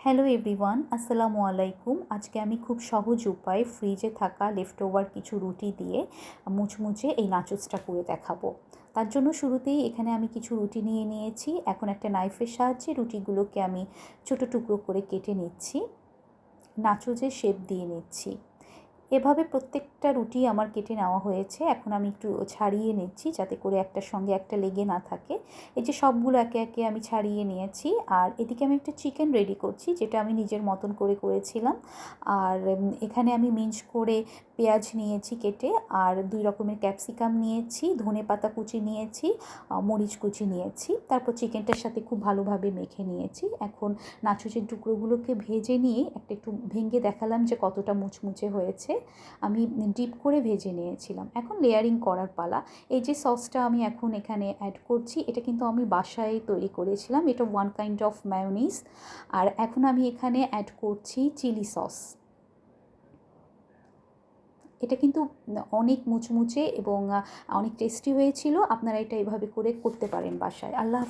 Hello everyone, আসসালামু আলাইকুম। আজকে আমি খুব সহজ উপায়ে ফ্রিজে থাকা লেফট ওভার কিছু রুটি দিয়ে মুচমুচে এই নাচোসটা করে দেখাবো। তার জন্য শুরুতেই এখানে আমি কিছু রুটি নিয়ে নিয়েছি। এখন একটা নাইফের সাহায্যে রুটিগুলোকে আমি ছোটো টুকরো করে কেটে নিচ্ছি, নাচোসের শেপ দিয়ে নিচ্ছি। এভাবে প্রত্যেকটা রুটি আমার কেটে নেওয়া হয়েছে। এখন আমি একটু ছাড়িয়ে নিচ্ছি যাতে করে একটার সঙ্গে একটা লেগে না থাকে। এই যে সবগুলো একে একে আমি ছাড়িয়ে নিয়েছি। আর এদিকে আমি একটা চিকেন রেডি করছি, যেটা আমি নিজের মতন করে করেছিলাম। আর এখানে আমি মিঞ্চ করে পেঁয়াজ নিয়েছি কেটে, আর 2 রকমের ক্যাপসিকাম নিয়েছি, ধনেপাতা কুচি নিয়েছি, মরিচ কুচি নিয়েছি। তারপর চিকেনটার সাথে খুব ভালোভাবে মেখে নিয়েছি। এখন নাচোসের টুকরোগুলোকে ভেজে নিয়ে একটু ভেঙে দেখালাম যে কতটা মুচমুচে হয়েছে। আমি ডিপ করে ভেজে নিয়েছিলাম। এখন লেয়ারিং করার পালা। এই যে সসটা আমি এখন এখানে অ্যাড করছি, এটা কিন্তু আমি বাসায় তৈরি করেছিলাম। এটা ওয়ান কাইন্ড অফ মায়োনিজ। আর এখন আমি এখানে অ্যাড করছি চিলি সস। এটা কিন্তু অনেক মুচমুচে এবং অনেক টেস্টি হয়েছিল। আপনারা এটা এভাবে করে করতে পারেন বাসায়। আল্লাহ